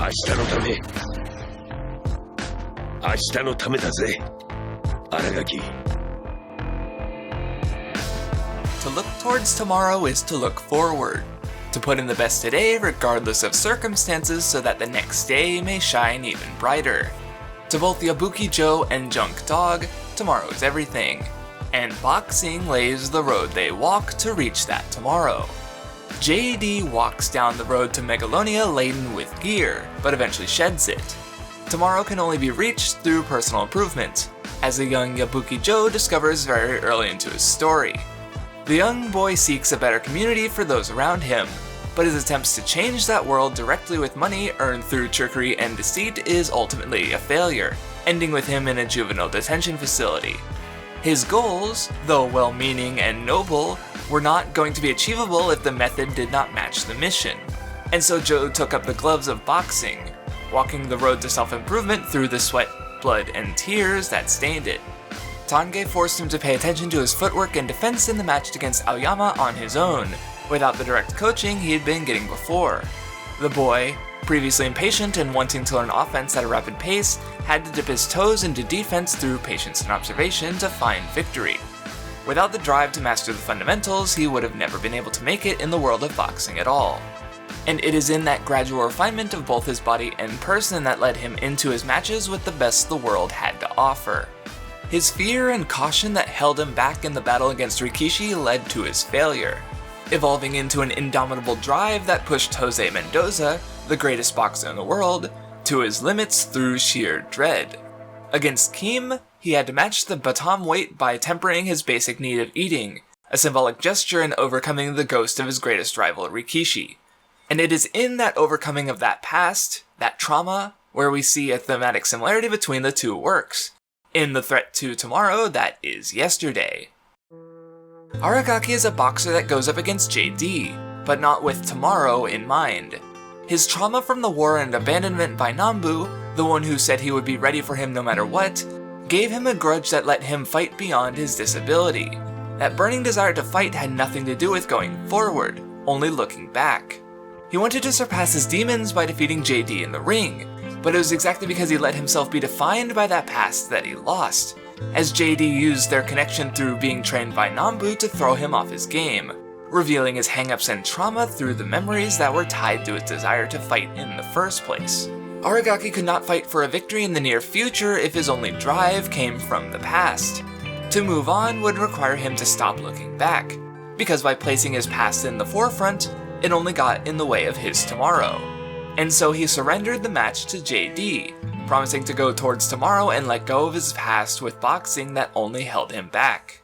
明日のため。明日のためだぜ、新垣。To look towards tomorrow is to look forward. To put in the best today regardless of circumstances so that the next day may shine even brighter. To both Yabuki Joe and Junk Dog, tomorrow is everything. And boxing lays the road they walk to reach that tomorrow. JD walks down the road to Megalonia laden with gear, but eventually sheds it. Tomorrow can only be reached through personal improvement, as the young Yabuki Joe discovers very early into his story. The young boy seeks a better community for those around him, but his attempts to change that world directly with money earned through trickery and deceit is ultimately a failure, ending with him in a juvenile detention facility. His goals, though well-meaning and noble, were not going to be achievable if the method did not match the mission, and so Joe took up the gloves of boxing, walking the road to self-improvement through the sweat, blood, and tears that stained it. Tange forced him to pay attention to his footwork and defense in the match against Aoyama on his own, without the direct coaching he had been getting before. The boy, previously impatient and wanting to learn offense at a rapid pace, had to dip his toes into defense through patience and observation to find victory. Without the drive to master the fundamentals, he would have never been able to make it in the world of boxing at all. And it is in that gradual refinement of both his body and person that led him into his matches with the best the world had to offer. His fear and caution that held him back in the battle against Rikishi led to his failure, evolving into an indomitable drive that pushed Jose Mendoza, the greatest boxer in the world, to his limits through sheer dread. Against Kim, he had to match the baton weight by tempering his basic need of eating, a symbolic gesture in overcoming the ghost of his greatest rival Rikishi. And it is in that overcoming of that past, that trauma, where we see a thematic similarity between the two works. In the threat to tomorrow that is yesterday. Aragaki is a boxer that goes up against JD, but not with tomorrow in mind. His trauma from the war and abandonment by Nambu, the one who said he would be ready for him no matter what, gave him a grudge that let him fight beyond his disability. That burning desire to fight had nothing to do with going forward, only looking back. He wanted to surpass his demons by defeating JD in the ring, but it was exactly because he let himself be defined by that past that he lost, as JD used their connection through being trained by Nambu to throw him off his game, revealing his hangups and trauma through the memories that were tied to his desire to fight in the first place. Aragaki could not fight for a victory in the near future if his only drive came from the past. To move on would require him to stop looking back, because by placing his past in the forefront, it only got in the way of his tomorrow. And so he surrendered the match to JD, promising to go towards tomorrow and let go of his past with boxing that only held him back.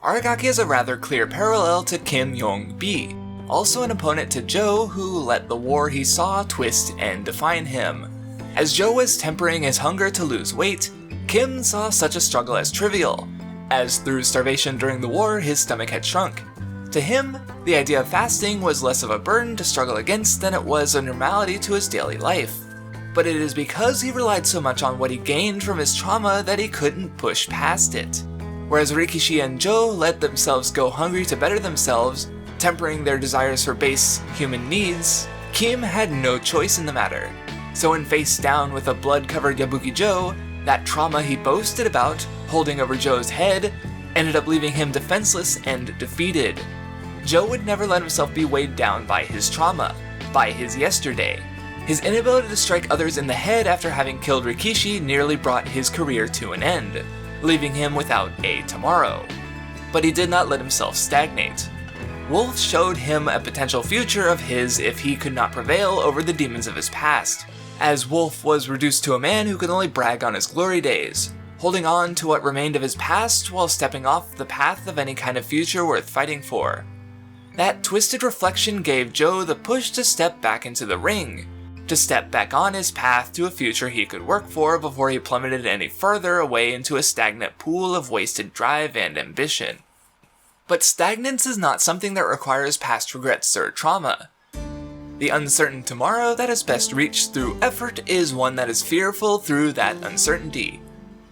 Aragaki is a rather clear parallel to Kim Yong-bi, also an opponent to Joe who let the war he saw twist and define him. As Joe was tempering his hunger to lose weight, Kim saw such a struggle as trivial, as through starvation during the war his stomach had shrunk. To him, the idea of fasting was less of a burden to struggle against than it was a normality to his daily life. But it is because he relied so much on what he gained from his trauma that he couldn't push past it. Whereas Rikishi and Joe let themselves go hungry to better themselves, tempering their desires for base human needs, Kim had no choice in the matter. So when faced down with a blood-covered Yabuki Joe, that trauma he boasted about, holding over Joe's head, ended up leaving him defenseless and defeated. Joe would never let himself be weighed down by his trauma, by his yesterday. His inability to strike others in the head after having killed Rikishi nearly brought his career to an end, leaving him without a tomorrow. But he did not let himself stagnate. Wolf showed him a potential future of his if he could not prevail over the demons of his past, as Wolf was reduced to a man who could only brag on his glory days, holding on to what remained of his past while stepping off the path of any kind of future worth fighting for. That twisted reflection gave Joe the push to step back into the ring, to step back on his path to a future he could work for before he plummeted any further away into a stagnant pool of wasted drive and ambition. But stagnance is not something that requires past regrets or trauma. The uncertain tomorrow that is best reached through effort is one that is fearful through that uncertainty.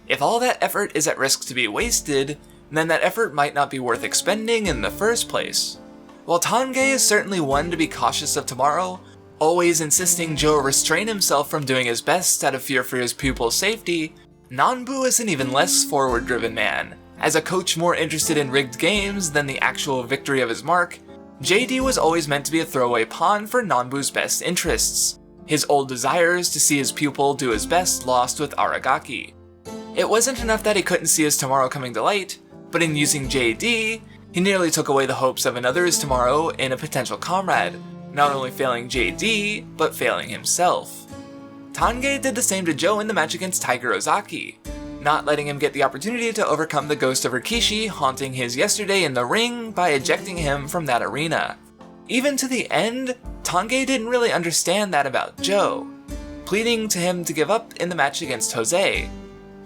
If all that effort is at risk to be wasted, then that effort might not be worth expending in the first place. While Tange is certainly one to be cautious of tomorrow, Always insisting Joe restrain himself from doing his best out of fear for his pupil's safety, Nanbu is an even less forward-driven man. As a coach more interested in rigged games than the actual victory of his mark, JD was always meant to be a throwaway pawn for Nanbu's best interests. His old desires to see his pupil do his best lost with Aragaki. It wasn't enough that he couldn't see his tomorrow coming to light, but in using JD, he nearly took away the hopes of another's tomorrow in a potential comrade, not only failing JD, but failing himself. Tange did the same to Joe in the match against Tiger Ozaki, not letting him get the opportunity to overcome the ghost of Rikishi haunting his yesterday in the ring by ejecting him from that arena. Even to the end, Tange didn't really understand that about Joe, pleading to him to give up in the match against Jose.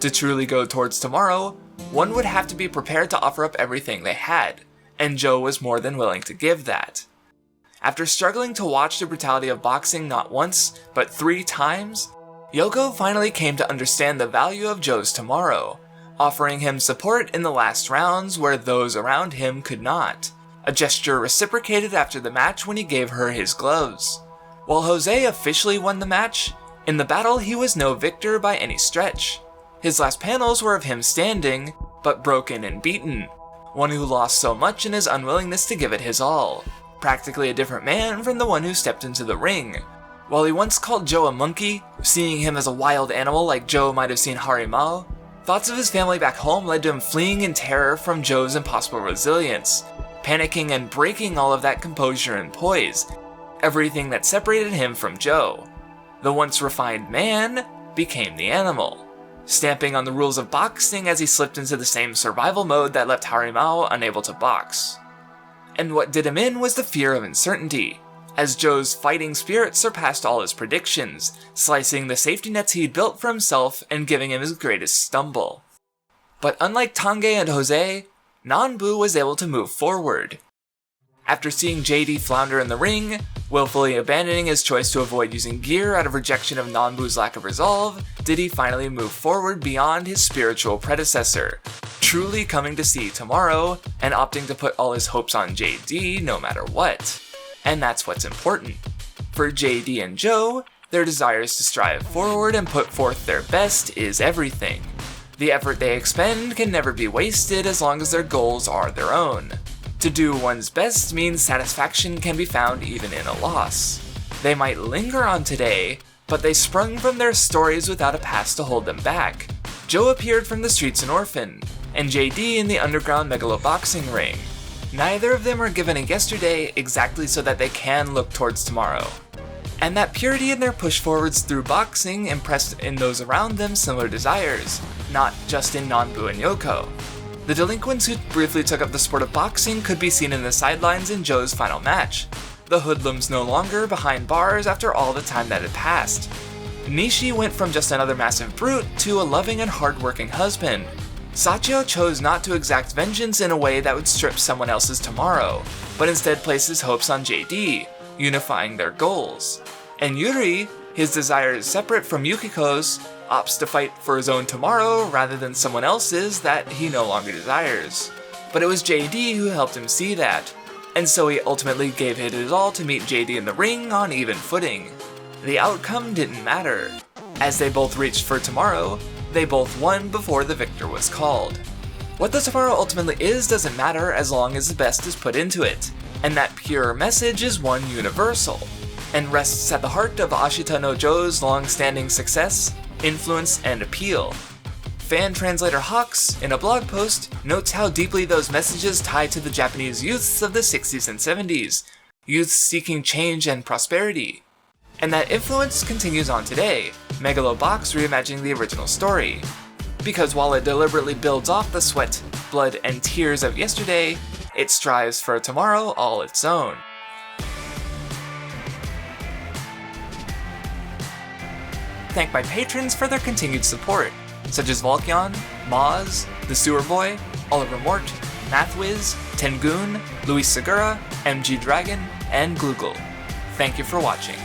To truly go towards tomorrow, one would have to be prepared to offer up everything they had, and Joe was more than willing to give that. After struggling to watch the brutality of boxing not once, but 3 times, Yoko finally came to understand the value of Joe's tomorrow, offering him support in the last rounds where those around him could not, a gesture reciprocated after the match when he gave her his gloves. While Jose officially won the match, in the battle he was no victor by any stretch. His last panels were of him standing, but broken and beaten, one who lost so much in his unwillingness to give it his all, practically a different man from the one who stepped into the ring. While he once called Joe a monkey, seeing him as a wild animal like Joe might have seen Harimau, thoughts of his family back home led to him fleeing in terror from Joe's impossible resilience, panicking and breaking all of that composure and poise, everything that separated him from Joe. The once refined man became the animal, stamping on the rules of boxing as he slipped into the same survival mode that left Harimau unable to box. And what did him in was the fear of uncertainty, as Joe's fighting spirit surpassed all his predictions, slicing the safety nets he'd built for himself and giving him his greatest stumble. But unlike Tange and Jose, Nanbu was able to move forward. After seeing JD flounder in the ring, willfully abandoning his choice to avoid using gear out of rejection of Nanbu's lack of resolve, did he finally move forward beyond his spiritual predecessor, truly coming to see tomorrow and opting to put all his hopes on JD no matter what. And that's what's important. For JD and Joe, their desires to strive forward and put forth their best is everything. The effort they expend can never be wasted as long as their goals are their own. To do one's best means satisfaction can be found even in a loss. They might linger on today, but they sprung from their stories without a past to hold them back. Joe appeared from the streets an orphan, and JD in the underground Megalo boxing ring. Neither of them are given a yesterday exactly so that they can look towards tomorrow. And that purity in their push forwards through boxing impressed in those around them similar desires, not just in Nanbu and Yoko. The delinquents who briefly took up the sport of boxing could be seen in the sidelines in Joe's final match, the hoodlums no longer behind bars after all the time that had passed. Nishi went from just another massive brute to a loving and hardworking husband. Sachio chose not to exact vengeance in a way that would strip someone else's tomorrow, but instead placed his hopes on JD, unifying their goals. And Yuri, his desires separate from Yukiko's, opts to fight for his own tomorrow rather than someone else's that he no longer desires. But it was JD who helped him see that, and so he ultimately gave it his all to meet JD in the ring on even footing. The outcome didn't matter. As they both reached for tomorrow, they both won before the victor was called. What the tomorrow ultimately is doesn't matter as long as the best is put into it, and that pure message is one universal, and rests at the heart of Ashita no Joe's long-standing success, influence, and appeal. Fan translator Hawks, in a blog post, notes how deeply those messages tie to the Japanese youths of the 60s and 70s, youths seeking change and prosperity. And that influence continues on today, Megalo Box reimagining the original story. Because while it deliberately builds off the sweat, blood, and tears of yesterday, it strives for a tomorrow all its own. Thank my patrons for their continued support, such as Volkyan, Moz, The Sewer Boy, Oliver Mort, Mathwiz, Tengoon, Luis Segura, MG Dragon, and Gloogle. Thank you for watching.